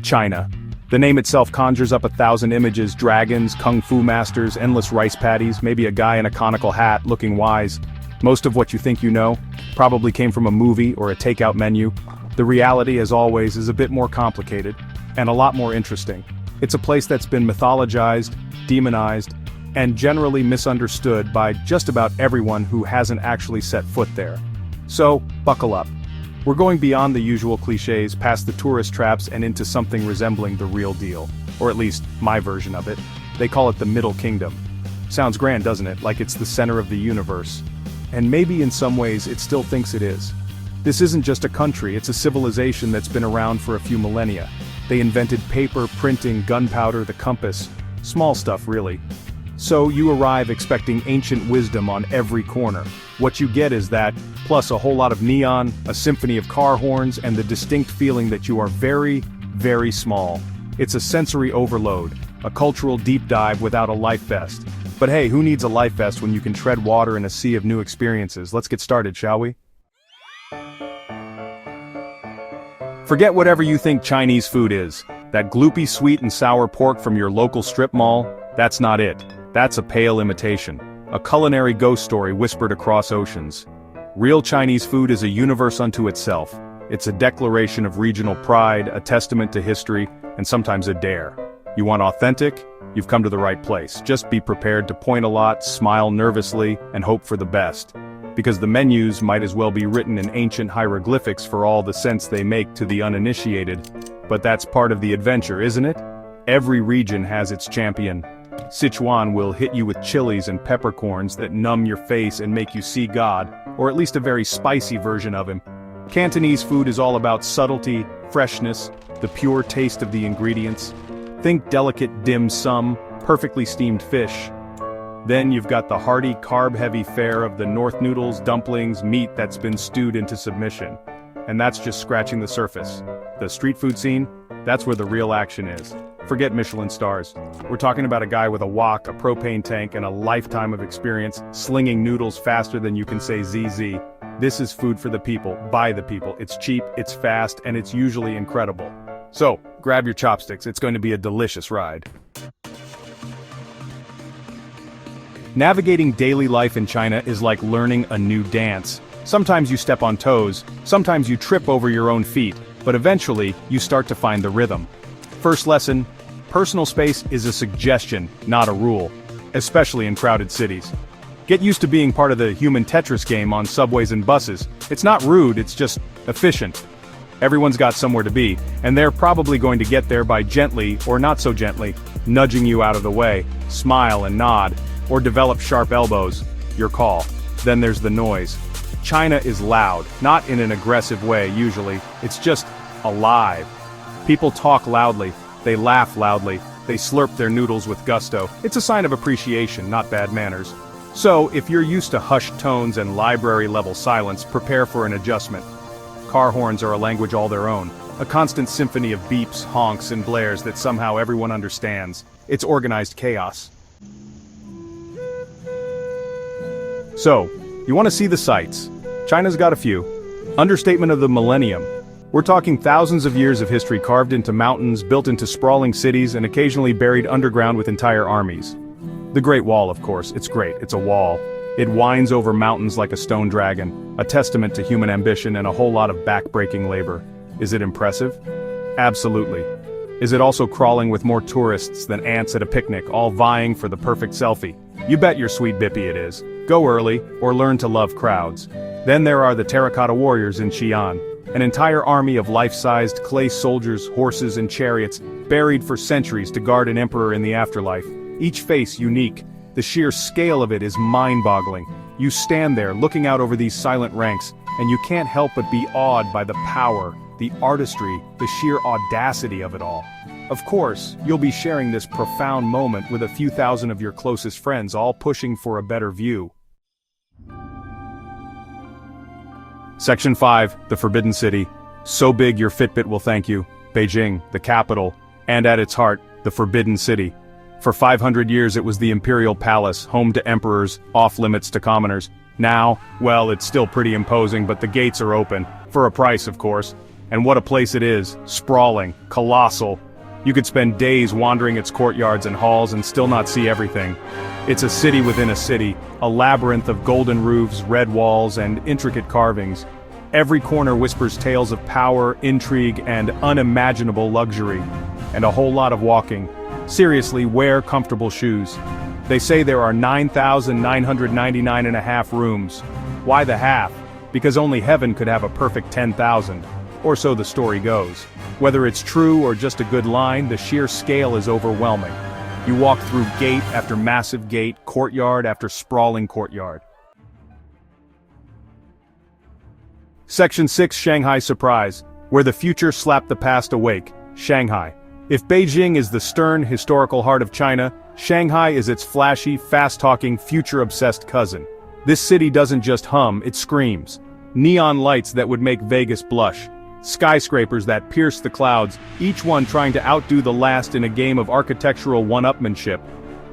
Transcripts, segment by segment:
China. The name itself conjures up 1,000 images: dragons, kung fu masters, endless rice paddies, maybe a guy in a conical hat looking wise. Most of what you think you know probably came from a movie or a takeout menu. The reality, as always, is a bit more complicated and a lot more interesting. It's a place that's been mythologized, demonized, and generally misunderstood by just about everyone who hasn't actually set foot there. So, buckle up. We're going beyond the usual cliches, past the tourist traps, and into something resembling the real deal. Or at least, my version of it. They call it the Middle Kingdom. Sounds grand, doesn't it? Like it's the center of the universe. And maybe in some ways it still thinks it is. This isn't just a country, it's a civilization that's been around for a few millennia. They invented paper, printing, gunpowder, the compass. Small stuff, really. So you arrive expecting ancient wisdom on every corner. What you get is that, plus a whole lot of neon, a symphony of car horns, and the distinct feeling that you are very, very small. It's a sensory overload, a cultural deep dive without a life vest. But hey, who needs a life vest when you can tread water in a sea of new experiences? Let's get started, shall we? Forget whatever you think Chinese food is. That gloopy sweet and sour pork from your local strip mall, that's not it. That's a pale imitation. A culinary ghost story whispered across oceans. Real Chinese food is a universe unto itself. It's a declaration of regional pride, a testament to history, and sometimes a dare. You want authentic? You've come to the right place. Just be prepared to point a lot, smile nervously, and hope for the best. Because the menus might as well be written in ancient hieroglyphics for all the sense they make to the uninitiated. But that's part of the adventure, isn't it? Every region has its champion. Sichuan will hit you with chilies and peppercorns that numb your face and make you see God, or at least a very spicy version of him. Cantonese food is all about subtlety, freshness, the pure taste of the ingredients. Think delicate dim sum, perfectly steamed fish. Then you've got the hearty, carb-heavy fare of the North noodles, dumplings, meat that's been stewed into submission. And that's just scratching the surface. The street food scene? That's where the real action is. Forget Michelin stars. We're talking about a guy with a wok, a propane tank, and a lifetime of experience, slinging noodles faster than you can say ZZ. This is food for the people, by the people. It's cheap, it's fast, and it's usually incredible. So, grab your chopsticks, it's going to be a delicious ride. Navigating daily life in China is like learning a new dance. Sometimes you step on toes, sometimes you trip over your own feet, but eventually, you start to find the rhythm. First lesson, personal space is a suggestion, not a rule, especially in crowded cities. Get used to being part of the human Tetris game on subways and buses. It's not rude, it's just efficient. Everyone's got somewhere to be, and they're probably going to get there by gently, or not so gently, nudging you out of the way, smile and nod, or develop sharp elbows. Your call. Then there's the noise. China is loud, not in an aggressive way usually, it's just alive. People talk loudly, they laugh loudly, they slurp their noodles with gusto. It's a sign of appreciation, not bad manners. So, if you're used to hushed tones and library-level silence, prepare for an adjustment. Car horns are a language all their own, a constant symphony of beeps, honks, and blares that somehow everyone understands. It's organized chaos. So, you want to see the sights? China's got a few. Understatement of the millennium. We're talking thousands of years of history carved into mountains, built into sprawling cities, and occasionally buried underground with entire armies. The Great Wall, of course, it's great, it's a wall. It winds over mountains like a stone dragon, a testament to human ambition and a whole lot of back-breaking labor. Is it impressive? Absolutely. Is it also crawling with more tourists than ants at a picnic, all vying for the perfect selfie? You bet your sweet bippy it is. Go early, or learn to love crowds. Then there are the terracotta warriors in Xi'an. An entire army of life-sized clay soldiers, horses, and chariots, buried for centuries to guard an emperor in the afterlife. Each face unique. The sheer scale of it is mind-boggling. You stand there, looking out over these silent ranks, and you can't help but be awed by the power, the artistry, the sheer audacity of it all. Of course, you'll be sharing this profound moment with a few thousand of your closest friends, all pushing for a better view. Section 5, the Forbidden City. So big your Fitbit will thank you. Beijing, the capital, and at its heart, the Forbidden City. For 500 years it was the imperial palace, home to emperors, off-limits to commoners. Now, well, it's still pretty imposing, but the gates are open. For a price, of course. And what a place it is, sprawling, colossal. You could spend days wandering its courtyards and halls and still not see everything. It's a city within a city, a labyrinth of golden roofs, red walls, and intricate carvings. Every corner whispers tales of power, intrigue, and unimaginable luxury. And a whole lot of walking. Seriously, wear comfortable shoes. They say there are 9,999.5 rooms. Why the half? Because only heaven could have a perfect 10,000. Or so the story goes. Whether it's true or just a good line, the sheer scale is overwhelming. You walk through gate after massive gate, courtyard after sprawling courtyard. Section 6 Shanghai Surprise, where the future slapped the past awake, Shanghai. If Beijing is the stern, historical heart of China, Shanghai is its flashy, fast-talking, future-obsessed cousin. This city doesn't just hum, it screams. Neon lights that would make Vegas blush. Skyscrapers that pierce the clouds, each one trying to outdo the last in a game of architectural one-upmanship.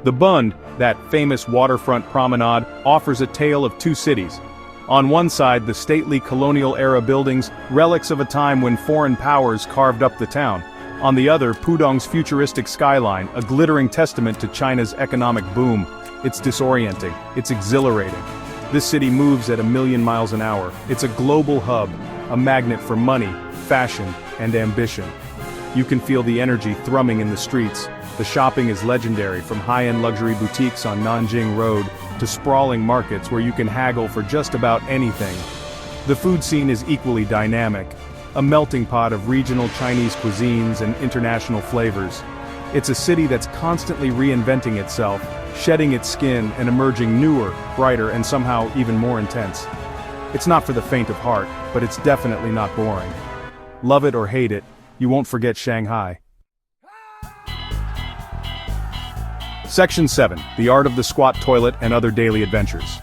The Bund, that famous waterfront promenade, offers a tale of two cities. On one side, the stately colonial-era buildings, relics of a time when foreign powers carved up the town. On the other, Pudong's futuristic skyline, a glittering testament to China's economic boom. It's disorienting, it's exhilarating. This city moves at 1,000,000 miles an hour. It's a global hub, a magnet for money, fashion, and ambition. You can feel the energy thrumming in the streets. The shopping is legendary, from high-end luxury boutiques on Nanjing Road to sprawling markets where you can haggle for just about anything. The food scene is equally dynamic, a melting pot of regional Chinese cuisines and international flavors. It's a city that's constantly reinventing itself, shedding its skin and emerging newer, brighter, and somehow even more intense. It's not for the faint of heart, but it's definitely not boring. Love it or hate it, you won't forget Shanghai. Section 7, the art of the squat toilet and other daily adventures.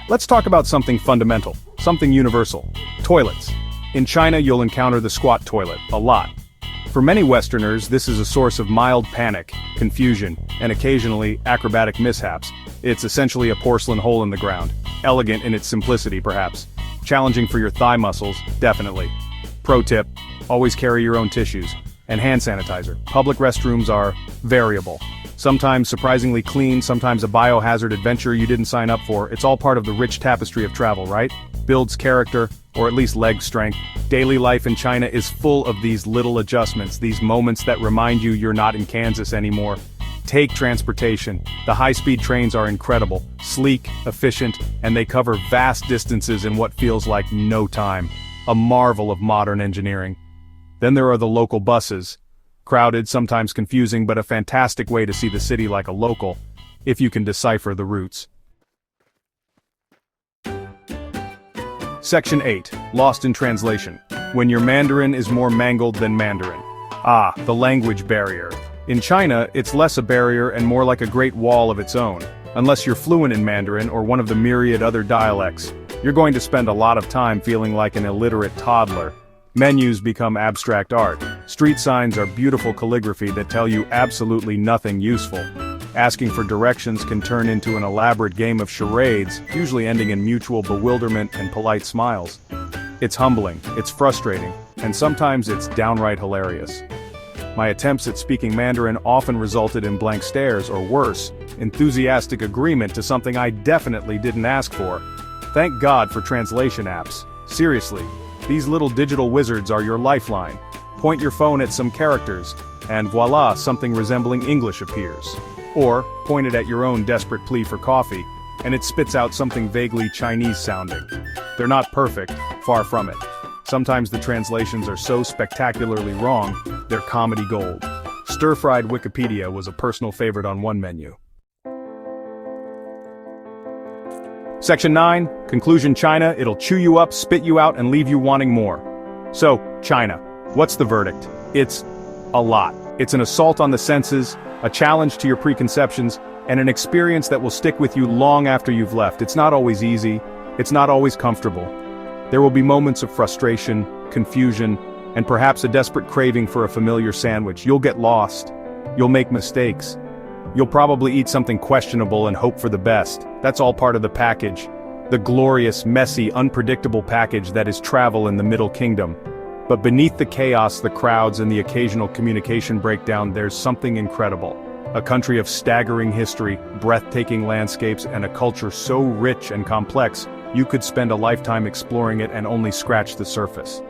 Let's talk about something fundamental, something universal. Toilets. In China, you'll encounter the squat toilet, a lot. For many Westerners, this is a source of mild panic, confusion, and occasionally acrobatic mishaps. It's essentially a porcelain hole in the ground. Elegant in its simplicity, perhaps. Challenging for your thigh muscles, definitely. Pro tip, always carry your own tissues. And hand sanitizer. Public restrooms are variable. Sometimes surprisingly clean, sometimes a biohazard adventure you didn't sign up for. It's all part of the rich tapestry of travel, right? Builds character, or at least leg strength. Daily life in China is full of these little adjustments, these moments that remind you you're not in Kansas anymore. Take transportation. The high-speed trains are incredible, sleek, efficient, and they cover vast distances in what feels like no time. A marvel of modern engineering. Then there are the local buses. Crowded, sometimes confusing, but a fantastic way to see the city like a local, if you can decipher the routes. Section 8, Lost in Translation. When your Mandarin is more mangled than Mandarin. Ah, the language barrier. In China, it's less a barrier and more like a great wall of its own. Unless you're fluent in Mandarin or one of the myriad other dialects, you're going to spend a lot of time feeling like an illiterate toddler. Menus become abstract art. Street signs are beautiful calligraphy that tell you absolutely nothing useful. Asking for directions can turn into an elaborate game of charades, usually ending in mutual bewilderment and polite smiles. It's humbling, it's frustrating, and sometimes it's downright hilarious. My attempts at speaking Mandarin often resulted in blank stares or worse, enthusiastic agreement to something I definitely didn't ask for. Thank God for translation apps. Seriously. These little digital wizards are your lifeline. Point your phone at some characters, and voila, something resembling English appears. Or, point it at your own desperate plea for coffee, and it spits out something vaguely Chinese-sounding. They're not perfect, far from it. Sometimes the translations are so spectacularly wrong, they're comedy gold. Stir-fried Wikipedia was a personal favorite on one menu. Section 9, Conclusion China, it'll chew you up, spit you out, and leave you wanting more. So, China. What's the verdict? It's a lot. It's an assault on the senses, a challenge to your preconceptions, and an experience that will stick with you long after you've left. It's not always easy, it's not always comfortable. There will be moments of frustration, confusion, and perhaps a desperate craving for a familiar sandwich. You'll get lost. You'll make mistakes. You'll probably eat something questionable and hope for the best. That's all part of the package. The glorious, messy, unpredictable package that is travel in the Middle Kingdom. But beneath the chaos, the crowds, and the occasional communication breakdown, there's something incredible. A country of staggering history, breathtaking landscapes, and a culture so rich and complex, you could spend a lifetime exploring it and only scratch the surface.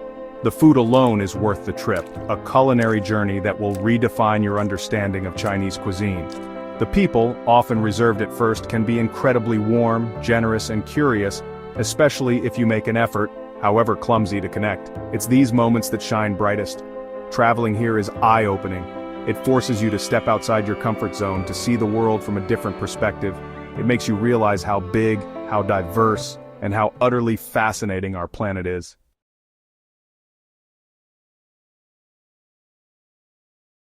The food alone is worth the trip, a culinary journey that will redefine your understanding of Chinese cuisine. The people, often reserved at first, can be incredibly warm, generous, and curious, especially if you make an effort, however clumsy, to connect. It's these moments that shine brightest. Traveling here is eye-opening. It forces you to step outside your comfort zone, to see the world from a different perspective. It makes you realize how big, how diverse, and how utterly fascinating our planet is.